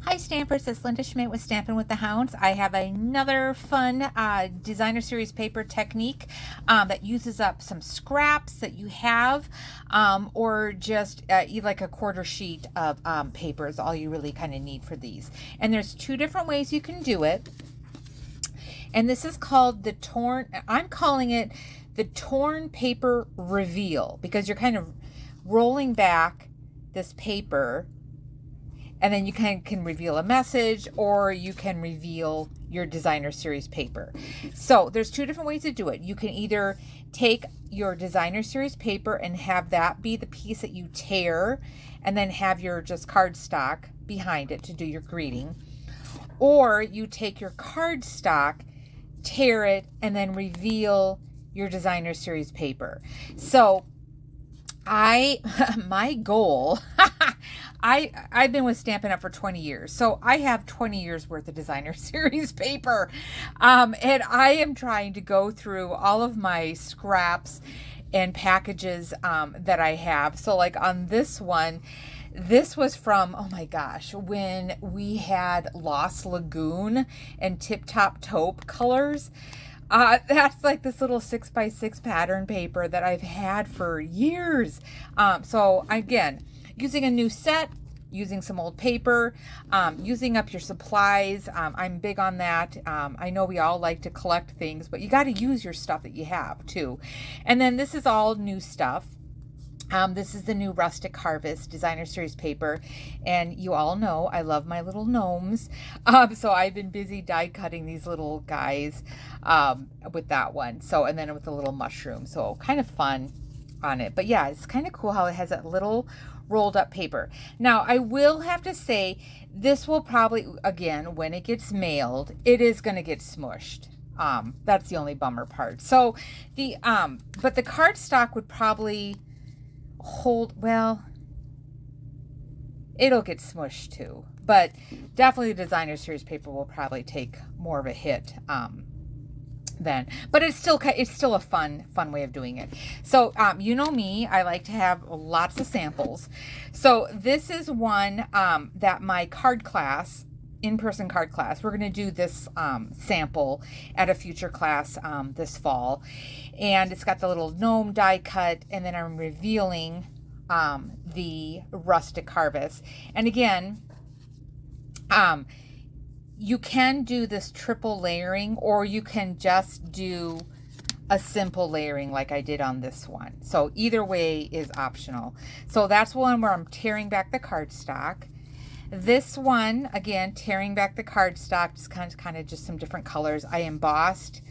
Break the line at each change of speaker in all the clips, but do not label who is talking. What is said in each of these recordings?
Hi Stampers, it's Linda Schmitt with Stampin' with the Houndz. I have another fun designer series paper technique that uses up some scraps that you have or just like a quarter sheet of paper is all you really kind of need for these. And there's two different ways you can do it. And this is called the torn, I'm calling it the torn paper reveal because you're kind of rolling back this paper. And then you can reveal a message or you can reveal your designer series paper. So there's two different ways to do it. You can either take your designer series paper and have that be the piece that you tear and then have your just cardstock behind it to do your greeting. Or you take your cardstock, tear it, and then reveal your designer series paper. So my goal, I've been with Stampin' Up for 20 years. So I have 20 years worth of designer series paper. And I am trying to go through all of my scraps and packages that I have. So like on this one, this was from, oh my gosh, when we had Lost Lagoon and Tip Top Taupe colors. That's like this little 6x6 pattern paper that I've had for years. So again, using a new set, using some old paper, using up your supplies. I'm big on that. I know we all like to collect things, but you got to use your stuff that you have too. And then this is all new stuff. This is the new Rustic Harvest Designer Series paper, and you all know I love my little gnomes, so I've been busy die cutting these little guys with that one. So, and then with the little mushroom, so kind of fun on it. But yeah, it's kind of cool how it has that little rolled up paper. Now, I will have to say, this will probably, again, when it gets mailed, it is going to get smushed. That's the only bummer part. So but the cardstock would probably hold, well, it'll get smushed too, but definitely the designer series paper will probably take more of a hit then, but it's still a fun way of doing it. So you know me, I like to have lots of samples. So this is one that my card class, in-person card class, we're going to do this sample at a future class this fall, and it's got the little gnome die cut, and then I'm revealing the Rustic Harvest. And again, you can do this triple layering, or you can just do a simple layering like I did on this one. So either way is optional. So that's one where I'm tearing back the cardstock. This one, again, tearing back the cardstock, just kind of just some different colors. I embossed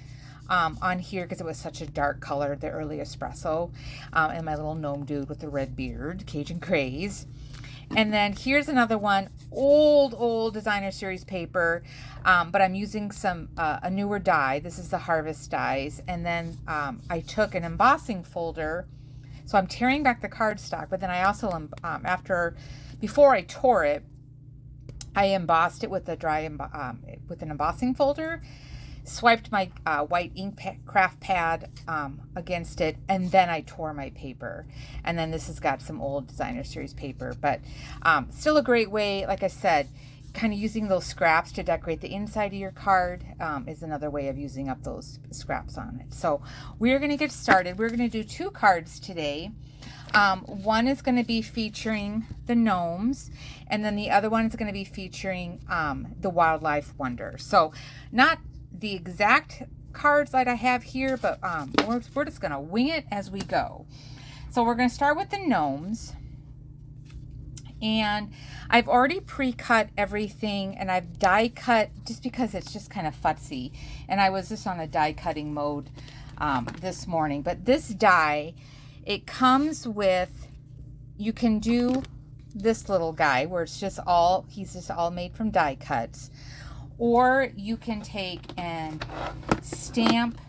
on here because it was such a dark color, the early espresso, and my little gnome dude with the red beard, Cajun Craze. And then here's another one, old designer series paper, but I'm using some a newer die. This is the Harvest dies. And then I took an embossing folder, so I'm tearing back the cardstock, but then I also before I tore it, I embossed it with with an embossing folder, swiped my white ink craft pad against it, and then I tore my paper. And then this has got some old designer series paper, but still a great way, like I said, kind of using those scraps to decorate the inside of your card is another way of using up those scraps on it. So we're going to get started. We're going to do two cards today. One is going to be featuring the gnomes, and then the other one is going to be featuring the Wildlife Wonder. So not the exact cards that I have here, but we're just going to wing it as we go. So we're going to start with the gnomes, and I've already pre-cut everything, and I've die cut just because it's just kind of futzy, and I was just on a die cutting mode this morning. But this die, it comes with, you can do this little guy where it's just he's just all made from die cuts. Or you can take and stamp,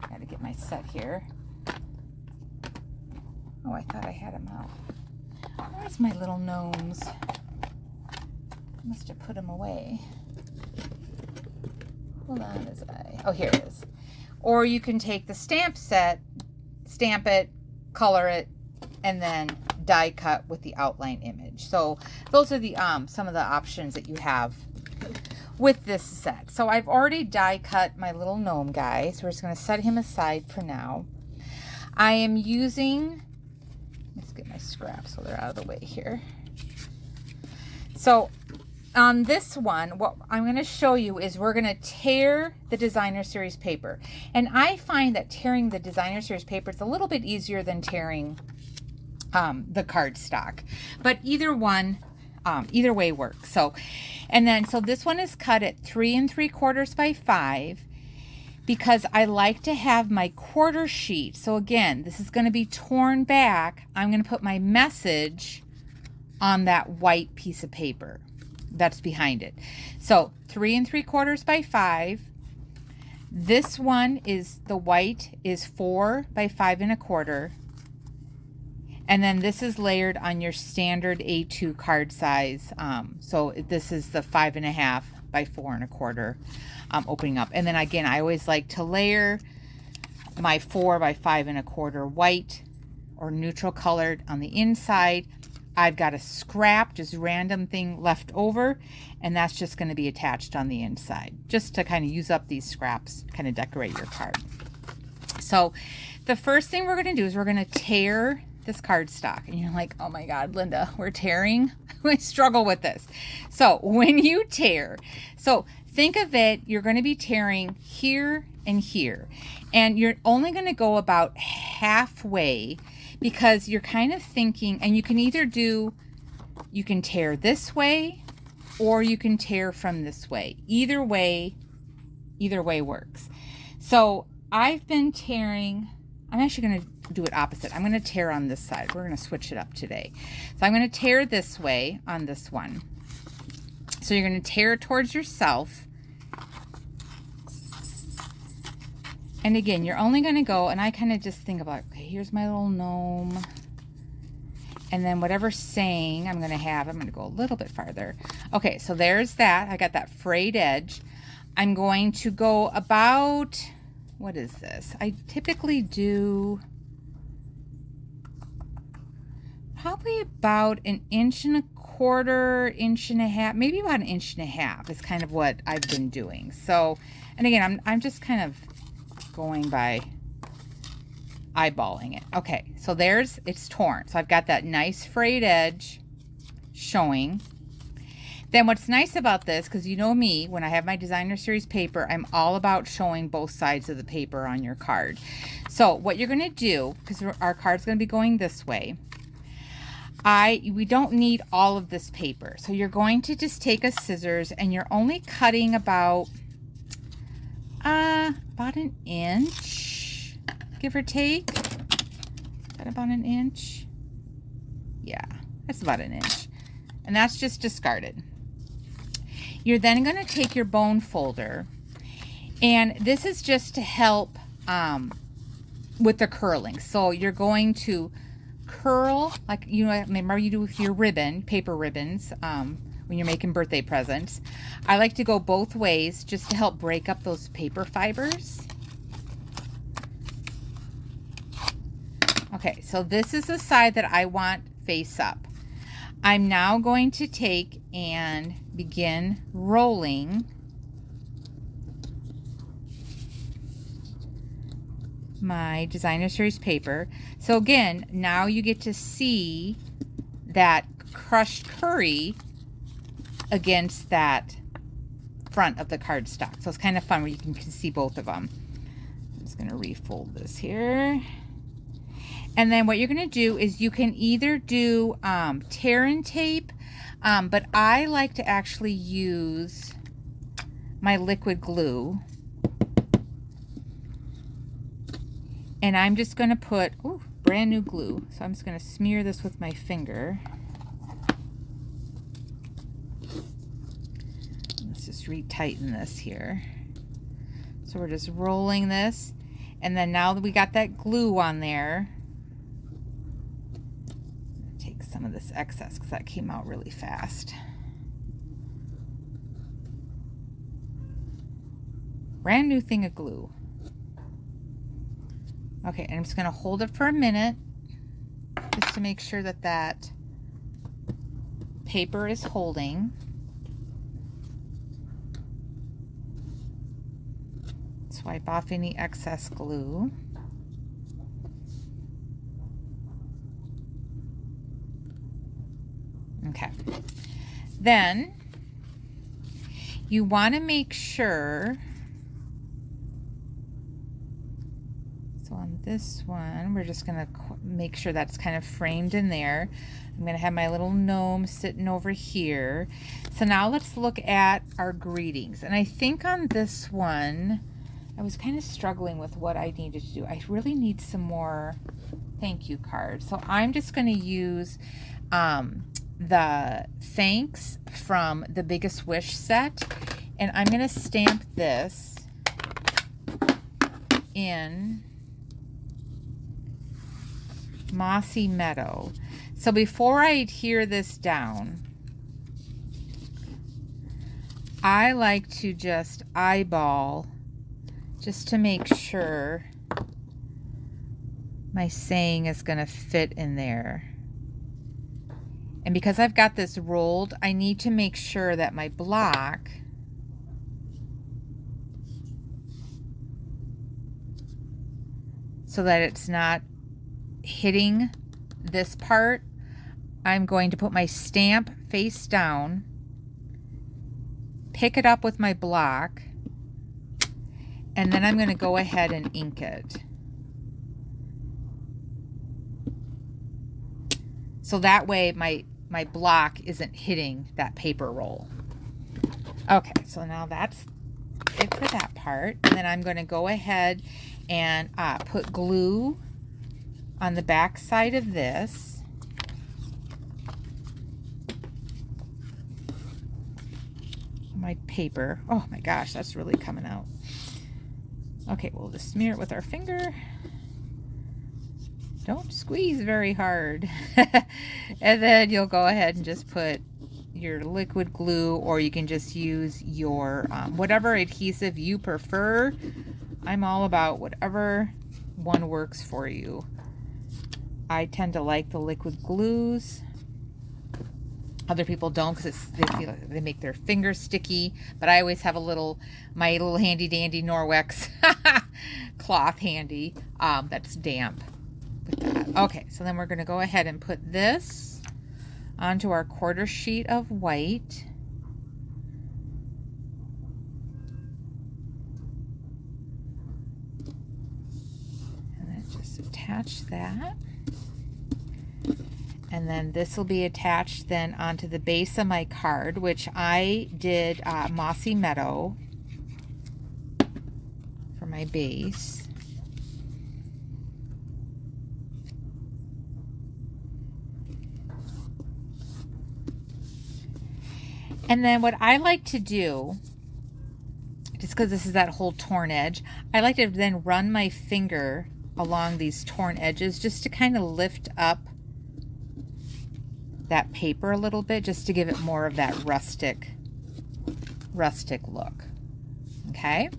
gotta get my set here. Oh, I thought I had them out. Where's my little gnomes? I must have put them away. Hold on oh, here it is. Or you can take the stamp set, stamp it, color it, and then die cut with the outline image. So those are the some of the options that you have with this set. So I've already die cut my little gnome guy, so we're just going to set him aside for now. I am using, let's get my scraps so they're out of the way here. So on this one, what I'm going to show you is we're going to tear the designer series paper. And I find that tearing the designer series paper is a little bit easier than tearing the cardstock. But either one, either way works. So, and then, so this one is cut at 3 3/4 by 5 because I like to have my quarter sheet. So again, this is going to be torn back. I'm going to put my message on that white piece of paper that's behind it. So 3 3/4 by 5. This one is, the white is 4 by 5 1/4. And then this is layered on your standard A2 card size. So this is the 5 1/2 by 4 1/4 opening up. And then again, I always like to layer my 4 by 5 1/4 white or neutral colored on the inside. I've got a scrap, just random thing left over, and that's just going to be attached on the inside, just to kind of use up these scraps, kind of decorate your card. So the first thing we're going to do is we're going to tear this cardstock. And you're like, oh my God, Linda, we're tearing? I struggle with this. So when you tear, so think of it, you're going to be tearing here and here. And you're only going to go about halfway because you're kind of thinking, and you can either do, you can tear this way or you can tear from this way. Either way works. So I've been tearing, I'm actually going to do it opposite. I'm going to tear on this side. We're going to switch it up today. So I'm going to tear this way on this one. So you're going to tear towards yourself. And again, you're only going to go, and I kind of just think about, okay, here's my little gnome. And then whatever saying I'm going to have, I'm going to go a little bit farther. Okay, so there's that. I got that frayed edge. I'm going to go about, what is this? I typically do probably about 1 1/4 inch, 1.5 inches, maybe about 1.5 inches is kind of what I've been doing. So, and again, I'm just kind of going by eyeballing it. Okay, so there's, it's torn. So I've got that nice frayed edge showing. Then what's nice about this, because you know me, when I have my designer series paper, I'm all about showing both sides of the paper on your card. So what you're going to do, because our card's going to be going this way, we don't need all of this paper. So you're going to just take a scissors and you're only cutting about 1 inch, give or take. Is that about 1 inch? Yeah, that's about 1 inch. And that's just discarded. You're then going to take your bone folder, and this is just to help with the curling. So you're going to curl, like, you know, remember you do with your ribbon, paper ribbons, when you're making birthday presents. I like to go both ways just to help break up those paper fibers. Okay, so this is the side that I want face up. I'm now going to take and begin rolling my designer series paper. So again, now you get to see that crushed curry against that front of the cardstock. So it's kind of fun where you can see both of them. I'm just going to refold this here. And then what you're going to do is you can either do tear and tape, but I like to actually use my liquid glue. And I'm just going to put, ooh, brand new glue. So I'm just going to smear this with my finger. Let's just retighten this here. So we're just rolling this. And then now that we got that glue on there, take some of this excess because that came out really fast. Brand new thing of glue. Okay, and I'm just going to hold it for a minute. just to make sure that that paper is holding. Swipe off any excess glue. Okay. Then you want to make sure, so on this one, we're just going to make sure that's kind of framed in there. I'm going to have my little gnome sitting over here. So now let's look at our greetings. And I think on this one, I was kind of struggling with what I needed to do. I really need some more thank you cards. So I'm just going to use the thanks from the Biggest Wish set, and I'm going to stamp this in Mossy Meadow. So before I adhere this down, I like to just eyeball just to make sure my saying is going to fit in there. And because I've got this rolled, I need to make sure that my block so that it's not hitting this part, I'm going to put my stamp face down, pick it up with my block, and then I'm going to go ahead and ink it. So that way my block isn't hitting that paper roll. Okay, so now that's it for that part. And then I'm going to go ahead and put glue on the back side of this. My paper. Oh my gosh, that's really coming out. Okay, we'll just smear it with our finger. Don't squeeze very hard. And then you'll go ahead and just put your liquid glue, or you can just use your whatever adhesive you prefer. I'm all about whatever one works for you. I tend to like the liquid glues. Other people don't because they make their fingers sticky. But I always have my little handy dandy Norwex cloth handy that's damp. Okay, so then we're going to go ahead and put this onto our quarter sheet of white. And then just attach that. And then this will be attached then onto the base of my card, which I did Mossy Meadow for my base. And then what I like to do, just because this is that whole torn edge, I like to then run my finger along these torn edges just to kind of lift up that paper a little bit, just to give it more of that rustic look. Okay.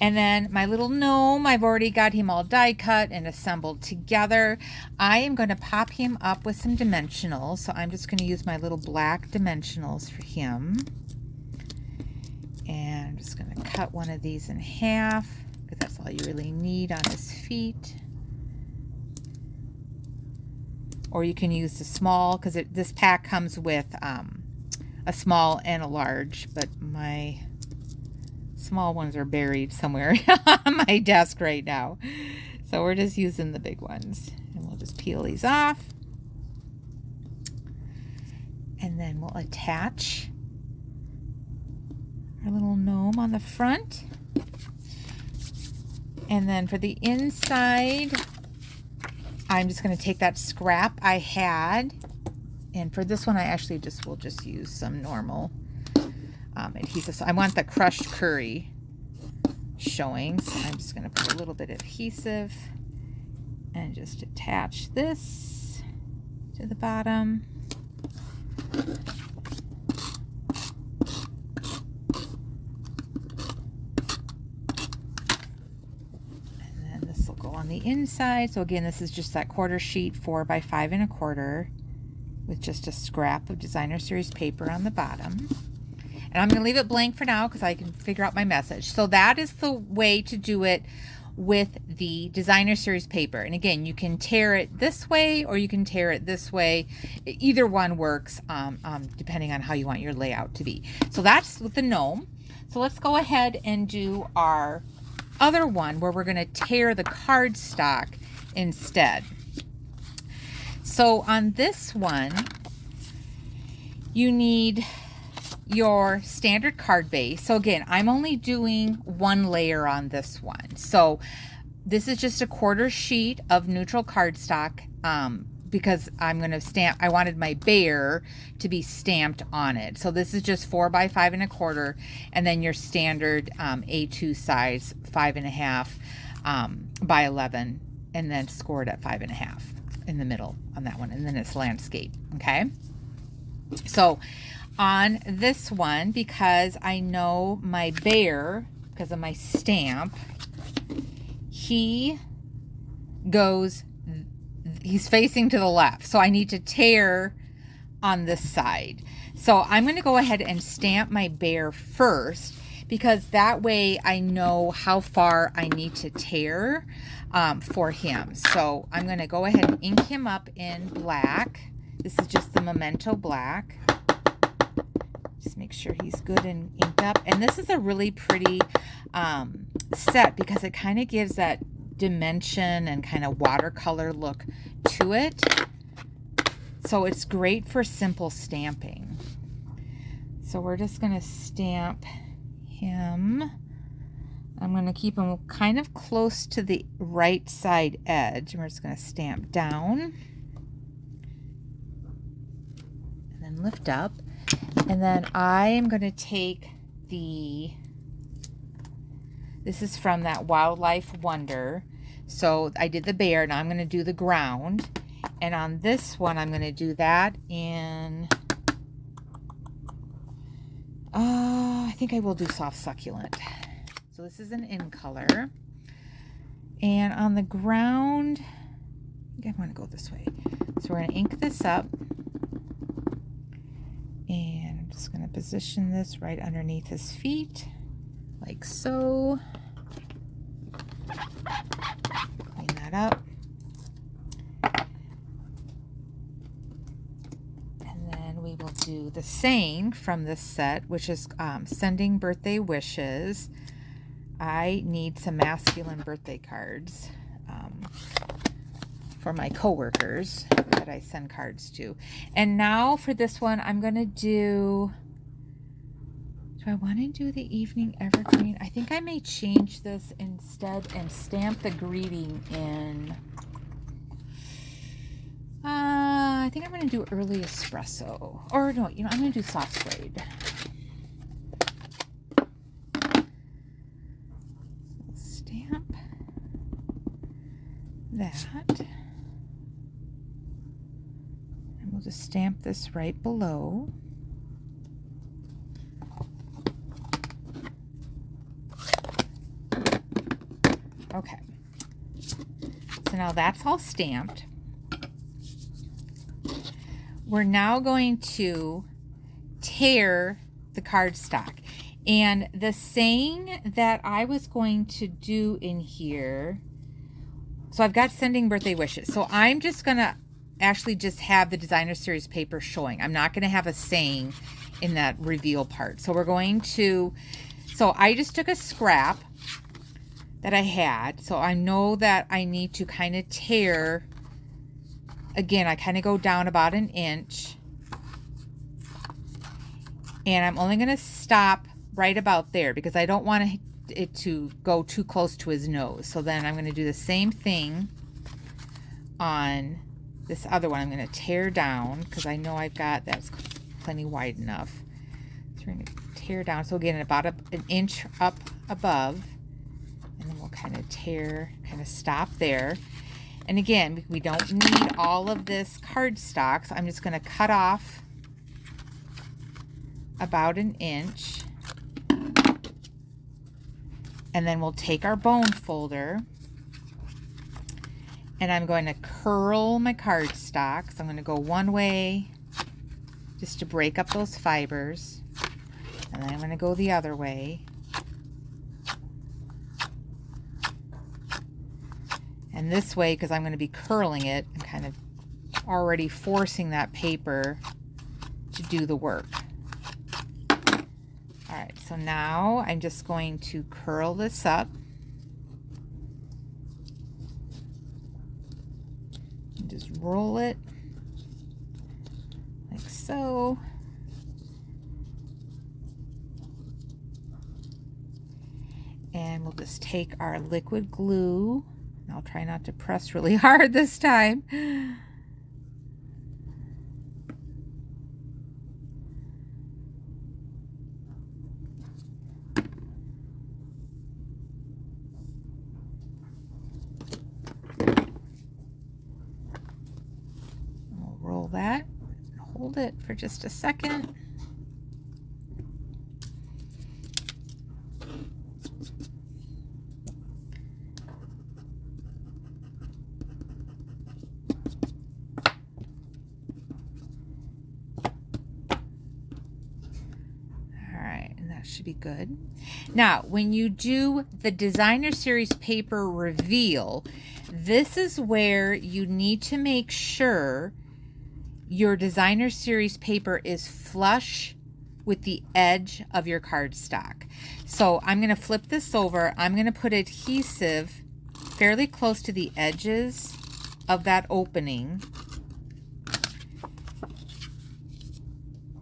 And then my little gnome, I've already got him all die cut and assembled together. I am going to pop him up with some dimensionals. So I'm just going to use my little black dimensionals for him. And I'm just going to cut one of these in half because that's all you really need on his feet. Or you can use the small, because this pack comes with a small and a large, but my small ones are buried somewhere on my desk right now. So we're just using the big ones. And we'll just peel these off. And then we'll attach our little gnome on the front. And then for the inside, I'm just going to take that scrap I had. And for this one, I actually will just use some normal adhesive. So I want the crushed curry showing, so I'm just going to put a little bit of adhesive and just attach this to the bottom. And then this will go on the inside. So again, this is just that quarter sheet 4 by 5 1/4 with just a scrap of designer series paper on the bottom. And I'm going to leave it blank for now because I can figure out my message. So that is the way to do it with the designer series paper. And again, you can tear it this way or you can tear it this way. Either one works depending on how you want your layout to be. So that's with the gnome. So let's go ahead and do our other one where we're going to tear the cardstock instead. So on this one, you need your standard card base. So again, I'm only doing 1 layer on this one. So this is just a quarter sheet of neutral cardstock because I'm going to stamp, I wanted my bear to be stamped on it. So this is just 4 by 5 1/4 and then your standard A2 size 5 1/2 by 11 and then scored at 5 1/2 in the middle on that one. And then it's landscape. Okay. So on this one, because I know my bear, because of my stamp, he's facing to the left. So I need to tear on this side. So I'm going to go ahead and stamp my bear first because that way I know how far I need to tear for him. So I'm going to go ahead and ink him up in black. This is just the Memento black. Just make sure he's good and inked up. And this is a really pretty set because it kind of gives that dimension and kind of watercolor look to it. So it's great for simple stamping. So we're just going to stamp him. I'm going to keep him kind of close to the right side edge. We're just going to stamp down and then lift up. And then I am going to take this is from that Wildlife Wonder. So I did the bear, now I'm going to do the ground. And on this one, I'm going to do that in, I think I will do soft succulent. So this is an in color. And on the ground, I think I want to go this way. So we're going to ink this up. And I'm just going to position this right underneath his feet, like so. Clean that up. And then we will do the saying from this set, which is sending birthday wishes. I need some masculine birthday cards for my coworkers that I send cards to. And now for this one, I'm going to do I want to do the evening evergreen? I think I may change this instead and stamp the greeting in, I think I'm going to do early espresso. Or no, I'm going to do soft suede. So stamp that. And we'll just stamp this right below. Okay, so now that's all stamped. We're now going to tear the cardstock. And the saying that I was going to do in here, so I've got sending birthday wishes. So I'm just going to actually just have the designer series paper showing. I'm not going to have a saying in that reveal part. So we're going to, so I just took a scrap that I had. So I know that I need to kind of tear. Again, I kind of go down about 1 inch. And I'm only going to stop right about there because I don't want it to go too close to his nose. So then I'm going to do the same thing on this other one. I'm going to tear down because I know I've got, that's plenty wide enough. So we're going to tear down. So again, about 1 inch up above. And then we'll kind of tear, kind of stop there. And again, we don't need all of this cardstock, so I'm just going to cut off about 1 inch. And then we'll take our bone folder And I'm going to curl my cardstock. So I'm going to go one way just to break up those fibers. And then I'm going to go the other way. And this way, because I'm going to be curling it, I'm kind of already forcing that paper to do the work. All right, so now I'm just going to curl this up. And just roll it like so. And we'll just take our liquid glue. I'll try not to press really hard this time. We'll roll that, hold it for just a second. Should be good. Now, when you do the designer series paper reveal, this is where you need to make sure your designer series paper is flush with the edge of your cardstock. So I'm going to flip this over. I'm going to put adhesive fairly close to the edges of that opening.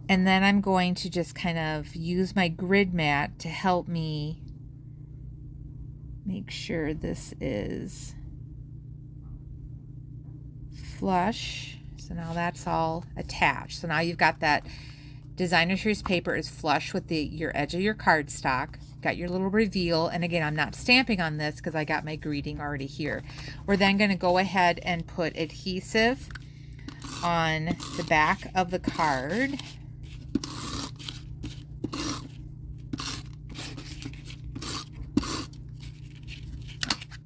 And then I'm going to just kind of use my grid mat to help me make sure this is flush. So now that's all attached. So now you've got that designer series paper is flush with your edge of your cardstock. Got your little reveal. And again, I'm not stamping on this because I got my greeting already here. We're then going to go ahead and put adhesive on the back of the card.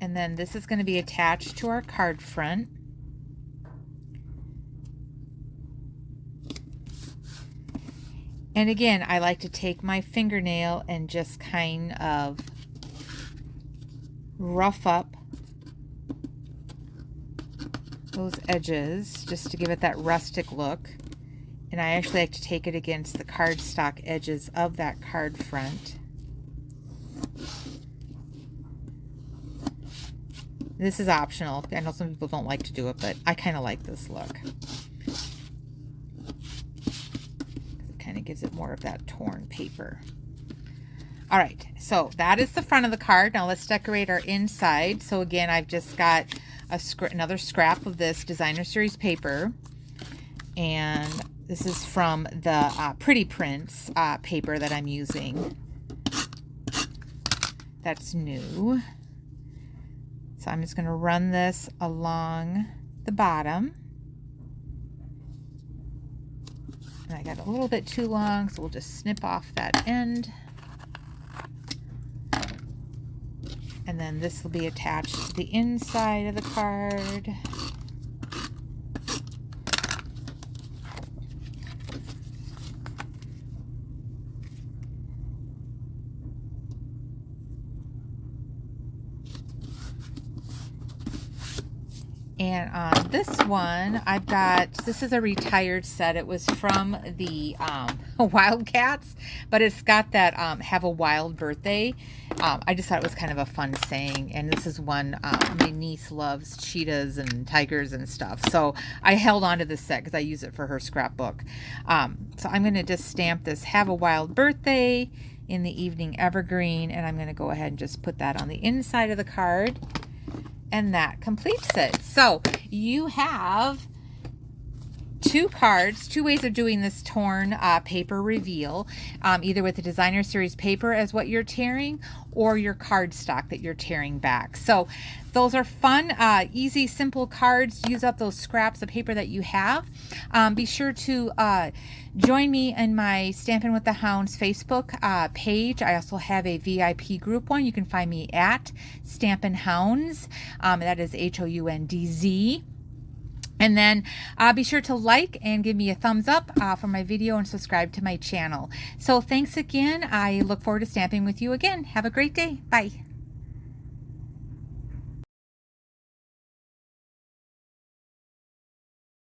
And then this is going to be attached to our card front. And again, I like to take my fingernail and just kind of rough up those edges just to give it that rustic look. And I actually like to take it against the cardstock edges of that card front. This is optional. I know some people don't like to do it, but I kind of like this look. It kind of gives it more of that torn paper. All right, so that is the front of the card. Now let's decorate our inside. So again, I've just got another scrap of this designer series paper. And this is from the Pretty Prints paper that I'm using. That's new. So I'm just going to run this along the bottom. And I got a little bit too long, so we'll just snip off that end. And then this will be attached to the inside of the card. And on this one, I've got, this is a retired set. It was from the Wildcats, but it's got that have a wild birthday. I just thought it was kind of a fun saying. And this is one, my niece loves cheetahs and tigers and stuff. So I held on to this set because I use it for her scrapbook. So I'm going to just stamp this have a wild birthday in the evening evergreen. And I'm going to go ahead and just put that on the inside of the card. And that completes it. So you have two cards, two ways of doing this torn paper reveal, either with the Designer Series paper as what you're tearing or your cardstock that you're tearing back. So those are fun, easy, simple cards. Use up those scraps of paper that you have. Be sure to join me in my Stampin' with the Houndz Facebook page. I also have a VIP group one. You can find me at Stampin' Houndz. That is Houndz. And then be sure to like and give me a thumbs up for my video and subscribe to my channel. So thanks again. I look forward to stamping with you again. Have a great day. Bye.